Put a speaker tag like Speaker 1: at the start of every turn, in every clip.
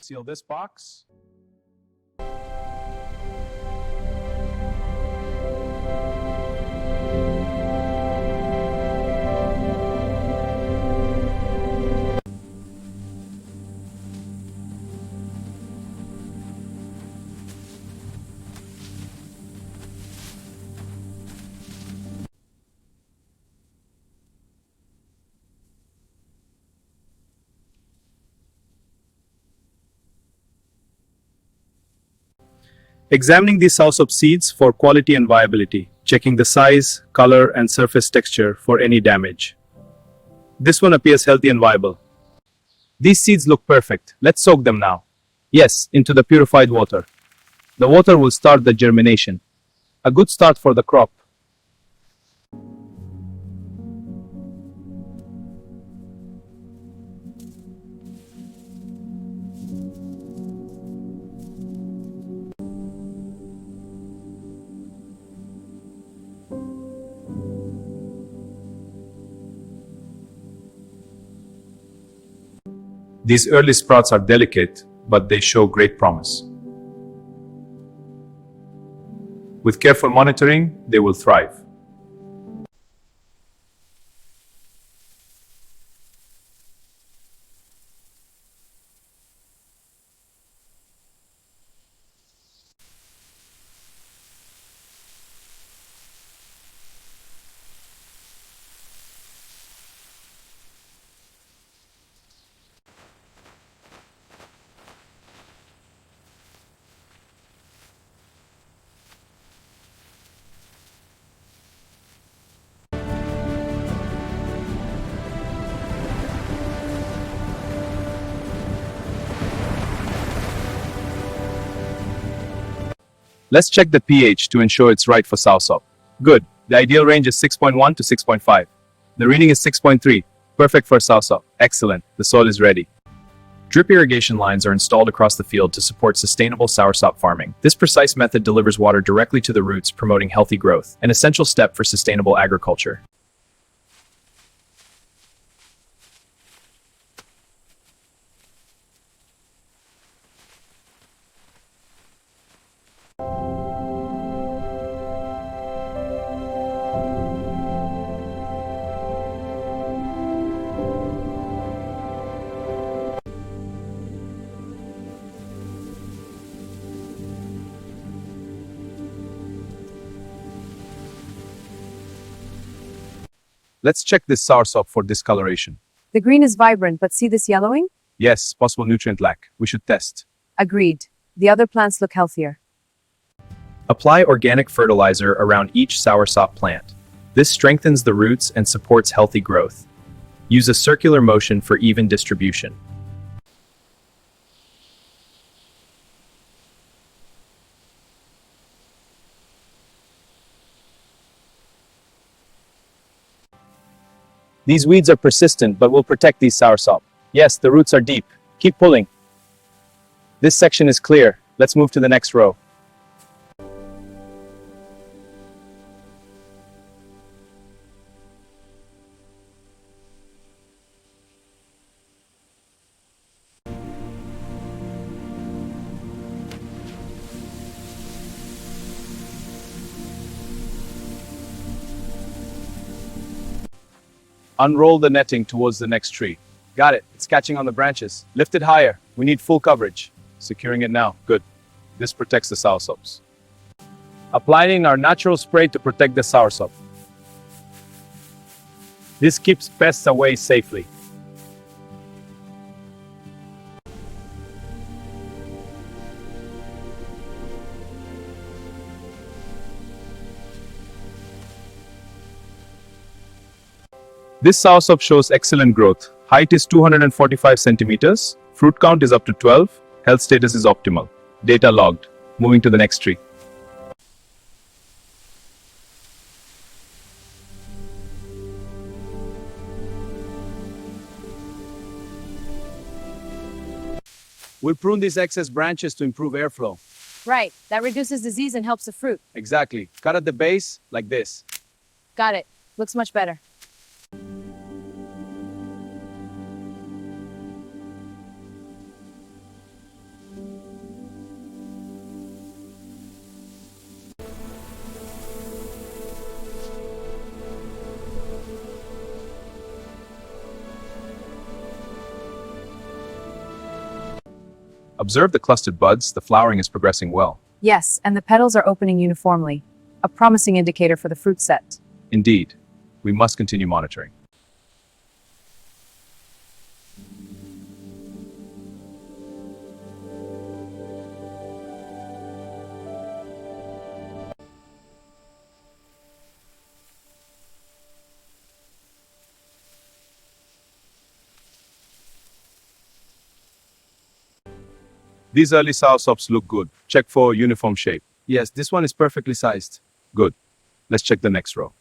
Speaker 1: seal this box. Examining these Soursop seeds for quality and viability, checking the size, color, and surface texture for any damage. This one appears healthy and viable. These seeds look perfect. Let's soak them now. Yes, into the purified water. The water will start the germination. A good start for the crop. These early sprouts are delicate, but they show great promise. With careful monitoring, they will thrive. Let's check the pH to ensure it's right for Soursop. Good. The ideal range is 6.1 to 6.5. The reading is 6.3. Perfect for Soursop. Excellent. The soil is ready. Drip irrigation lines are installed across the field to support sustainable Soursop farming. This precise method delivers water directly to the roots, promoting healthy growth, an essential step for sustainable agriculture. Let's check this Soursop for discoloration.
Speaker 2: The green is vibrant, but see this yellowing?
Speaker 1: Yes, possible nutrient lack. We should test.
Speaker 2: Agreed. The other plants look healthier.
Speaker 1: Apply organic fertilizer around each Soursop plant. This strengthens the roots and supports healthy growth. Use a circular motion for even distribution. These weeds are persistent but will protect these Soursop. Yes, the roots are deep. Keep pulling. This section is clear. Let's move to the next row. Unroll the netting towards the next tree. Got it. It's catching on the branches. Lift it higher. We need full coverage. Securing it now. Good. This protects the Soursops. Applying our natural spray to protect the Soursop. This keeps pests away safely. This Soursop shows excellent growth. Height is 245 centimeters. Fruit count is up to 12. Health status is optimal. Data logged. Moving to the next tree. We'll prune these excess branches to improve airflow.
Speaker 2: Right. That reduces disease and helps the fruit.
Speaker 1: Exactly. Cut at the base, like this.
Speaker 2: Got it. Looks much better.
Speaker 1: Observe the clustered buds, the flowering is progressing well.
Speaker 2: Yes, and the petals are opening uniformly, a promising indicator for the fruit set.
Speaker 1: Indeed, we must continue monitoring. These early Soursops look good. Check for uniform shape. Yes, this one is perfectly sized. Good. Let's check the next row.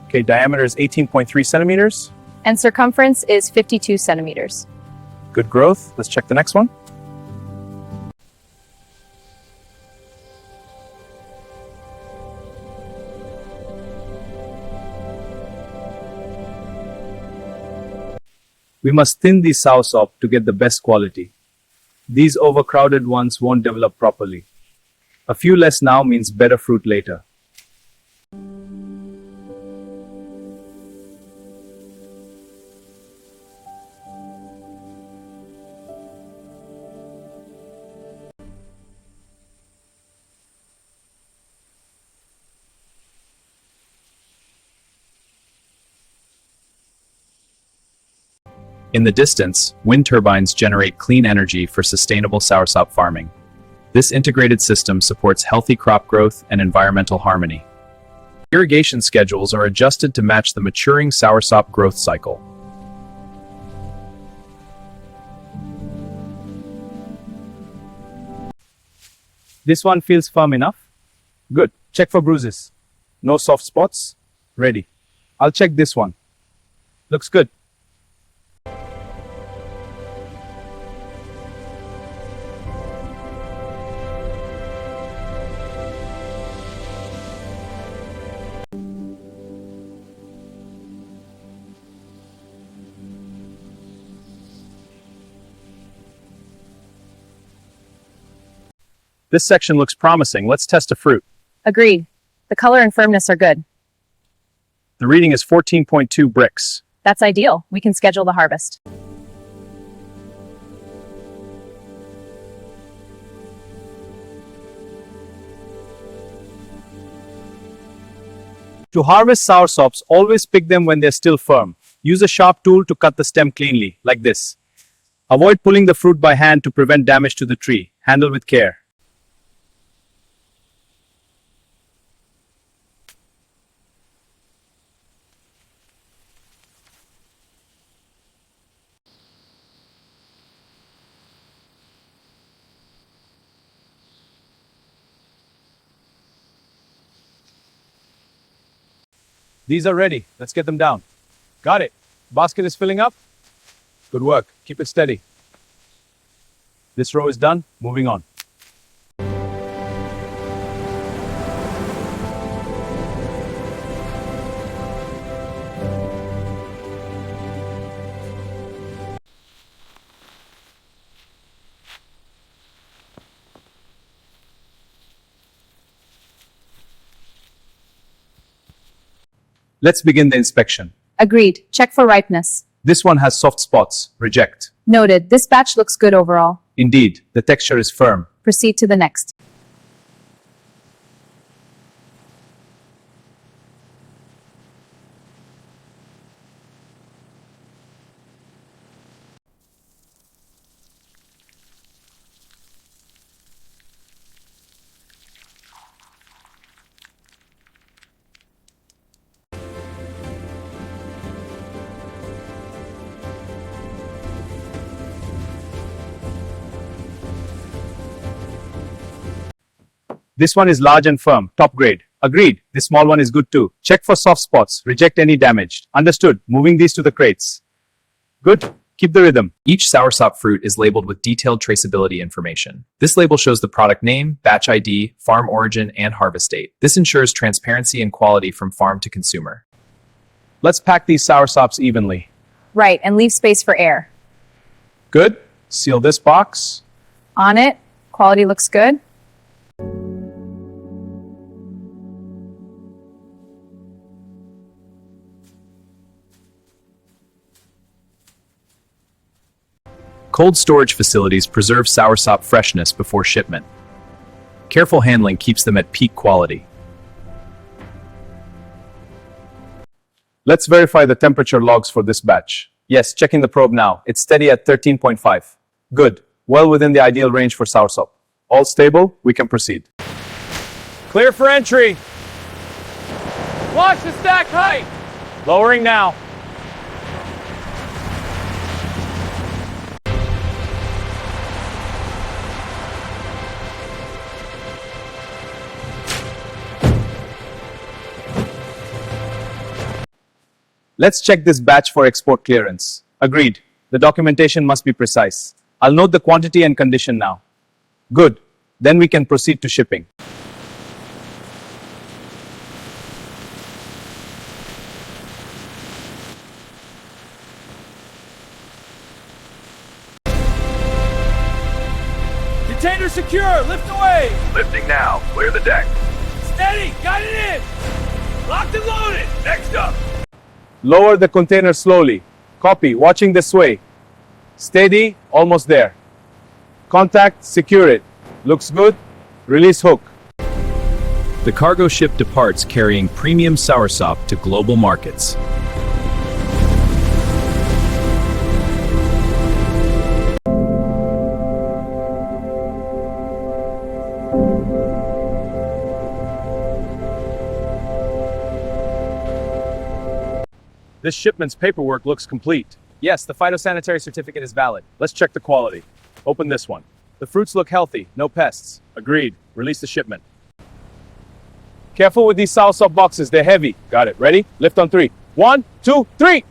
Speaker 1: Okay, diameter is 18.3 centimeters.
Speaker 2: And circumference is 52 centimeters.
Speaker 1: Good growth. Let's check the next one. We must thin the Soursop to get the best quality. These overcrowded ones won't develop properly. A few less now means better fruit later. In the distance, wind turbines generate clean energy for sustainable Soursop farming. This integrated system supports healthy crop growth and environmental harmony. Irrigation schedules are adjusted to match the maturing Soursop growth cycle. This one feels firm enough. Good. Check for bruises. No soft spots. Ready. I'll check this one. Looks good. This section looks promising. Let's test a fruit.
Speaker 2: Agreed. The color and firmness are good.
Speaker 1: The reading is 14.2 bricks.
Speaker 2: That's ideal. We can schedule the harvest.
Speaker 1: To harvest soursops, always pick them when they're still firm. Use a sharp tool to cut the stem cleanly, like this. Avoid pulling the fruit by hand to prevent damage to the tree. Handle with care. These are ready. Let's get them down. Got it. Basket is filling up. Good work. Keep it steady. This row is done. Moving on. Let's begin the inspection.
Speaker 2: Agreed. Check for ripeness.
Speaker 1: This one has soft spots. Reject.
Speaker 2: Noted. This batch looks good overall.
Speaker 1: Indeed, the texture is firm.
Speaker 2: Proceed to the next.
Speaker 1: This one is large and firm. Top grade. Agreed. This small one is good too. Check for soft spots. Reject any damaged. Understood. Moving these to the crates. Good. Keep the rhythm. Each Soursop fruit is labeled with detailed traceability information. This label shows the product name, batch ID, farm origin, and harvest date. This ensures transparency and quality from farm to consumer. Let's pack these Soursops evenly.
Speaker 2: Right, and leave space for air.
Speaker 1: Good. Seal this box.
Speaker 2: On it, quality looks good.
Speaker 1: Cold storage facilities preserve Soursop freshness before shipment. Careful handling keeps them at peak quality. Let's verify the temperature logs for this batch. Yes, checking the probe now. It's steady at 13.5. Good. Well within the ideal range for Soursop. All stable, we can proceed. Clear for entry. Watch the stack height. Lowering now. Let's check this batch for export clearance. Agreed. The documentation must be precise. I'll note the quantity and condition now. Good. Then we can proceed to shipping.
Speaker 3: Container secure! Lift away!
Speaker 4: Lifting now. Clear the deck.
Speaker 3: Steady! Got it in! Locked and loaded!
Speaker 4: Next up.
Speaker 1: Lower the container slowly. Copy. Watching this way. Steady. Almost there. Contact. Secure it. Looks good. Release hook. The cargo ship departs carrying premium Soursop to global markets. This shipment's paperwork looks complete. Yes, the phytosanitary certificate is valid. Let's check the quality. Open this one. The fruits look healthy, no pests. Agreed. Release the shipment. Careful with these Soursop boxes, they're heavy. Got it. Ready? Lift on 3. 1, 2, 3!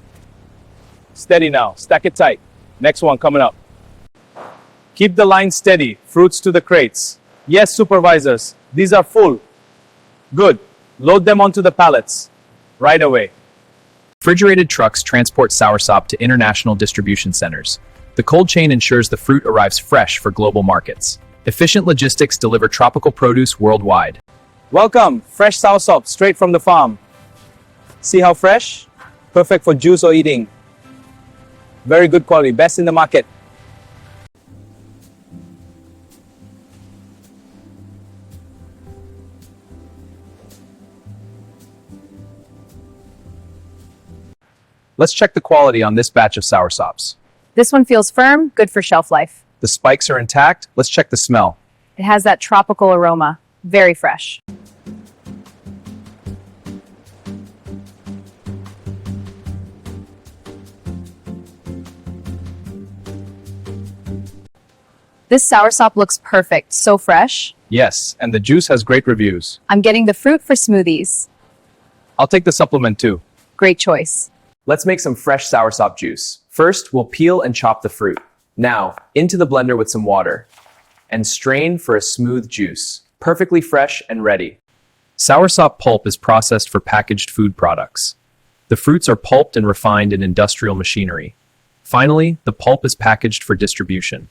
Speaker 1: Steady now. Stack it tight. Next one coming up. Keep the line steady. Fruits to the crates. Yes, supervisors. These are full. Good. Load them onto the pallets. Right away. Refrigerated trucks transport Soursop to international distribution centers. The cold chain ensures the fruit arrives fresh for global markets. Efficient logistics deliver tropical produce worldwide. Welcome! Fresh Soursop straight from the farm. See how fresh? Perfect for juice or eating. Very good quality, best in the market. Let's check the quality on this batch of Soursops.
Speaker 2: This one feels firm, good for shelf life.
Speaker 1: The spikes are intact. Let's check the smell.
Speaker 2: It has that tropical aroma. Very fresh. This Soursop looks perfect, so fresh.
Speaker 1: Yes, and the juice has great reviews.
Speaker 2: I'm getting the fruit for smoothies.
Speaker 1: I'll take the supplement too.
Speaker 2: Great choice.
Speaker 5: Let's make some fresh Soursop juice. First, we'll peel and chop the fruit. Now, into the blender with some water. And strain for a smooth juice. Perfectly fresh and ready.
Speaker 1: Soursop pulp is processed for packaged food products. The fruits are pulped and refined in industrial machinery. Finally, the pulp is packaged for distribution.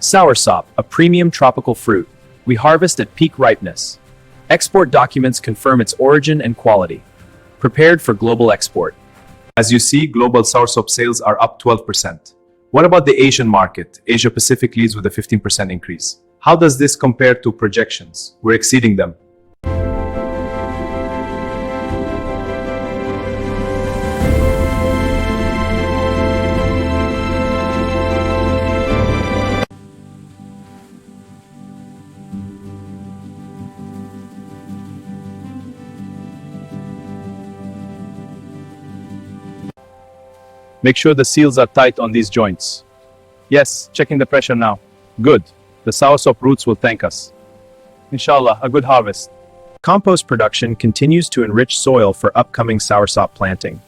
Speaker 1: Soursop, a premium tropical fruit. We harvest at peak ripeness. Export documents confirm its origin and quality. Prepared for global export. As you see, global Soursop sales are up 12%. What about the Asian market? Asia Pacific leads with a 15% increase. How does this compare to projections? We're exceeding them. Make sure the seals are tight on these joints. Yes, checking the pressure now. Good. The Soursop roots will thank us. Inshallah, a good harvest.
Speaker 5: Compost production continues to enrich soil for upcoming soursop planting.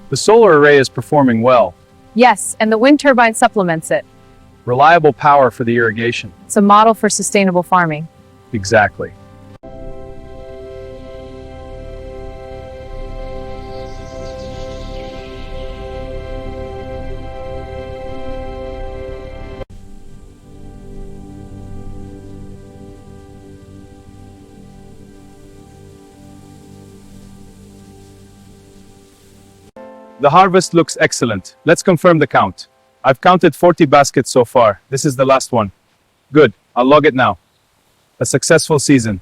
Speaker 1: The solar array is performing well.
Speaker 2: Yes, and the wind turbine supplements it.
Speaker 1: Reliable power for the irrigation.
Speaker 2: It's a model for sustainable farming.
Speaker 1: Exactly. The harvest looks excellent. Let's confirm the count. I've counted 40 baskets so far. This is the last one. Good. I'll log it now. A successful season.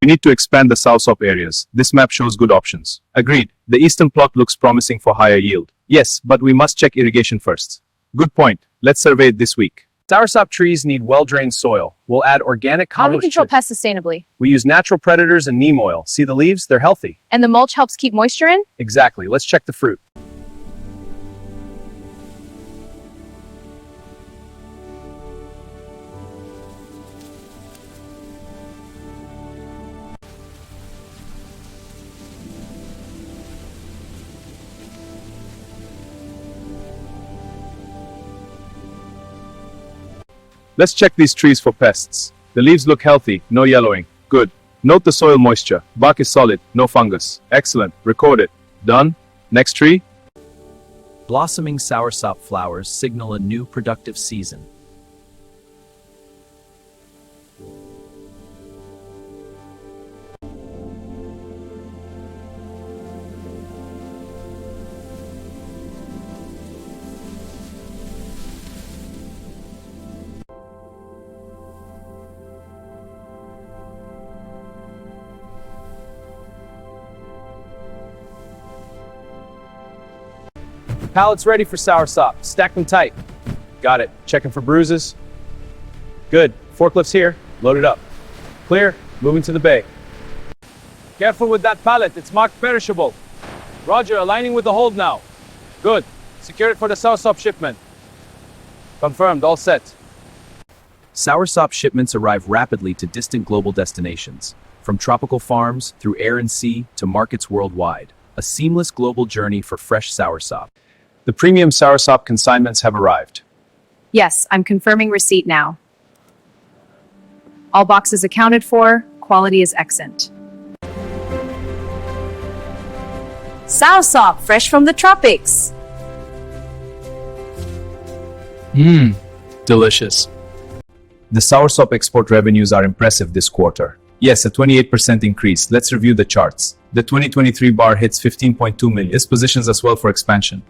Speaker 1: We need to expand the Soursop areas. This map shows good options. Agreed. The eastern plot looks promising for higher yield. Yes, but we must check irrigation first. Good point. Let's survey it this week.
Speaker 5: Soursop trees need well-drained soil. We'll add organic
Speaker 2: How do we
Speaker 5: compost.
Speaker 2: control pests sustainably?
Speaker 5: We use natural predators and neem oil. See the leaves? They're healthy.
Speaker 2: And the mulch helps keep moisture in?
Speaker 5: Exactly. Let's check the fruit.
Speaker 1: Let's check these trees for pests. The leaves look healthy, no yellowing. Good. Note the soil moisture. Bark is solid, no fungus. Excellent. Record it. Done. Next tree.
Speaker 6: Blossoming soursop flowers signal a new productive season.
Speaker 5: Pallets ready for soursop. Stack them tight. Got it. Checking for bruises. Good. Forklift's here. Load it up. Clear. Moving to the bay.
Speaker 3: Careful with that pallet. It's marked perishable. Roger, aligning with the hold now. Good. Secure it for the Soursop shipment. Confirmed. All set.
Speaker 6: Soursop shipments arrive rapidly to distant global destinations, from tropical farms through air and sea to markets worldwide. A seamless global journey for fresh soursop.
Speaker 1: The premium Soursop consignments have arrived.
Speaker 2: Yes, I'm confirming receipt now. All boxes accounted for. Quality is excellent.
Speaker 7: Soursop, fresh from the tropics.
Speaker 1: Delicious. The Soursop export revenues are impressive this quarter. Yes, a 28% increase. Let's review the charts. The 2023 bar hits 15.2 million. This positions us well for expansion.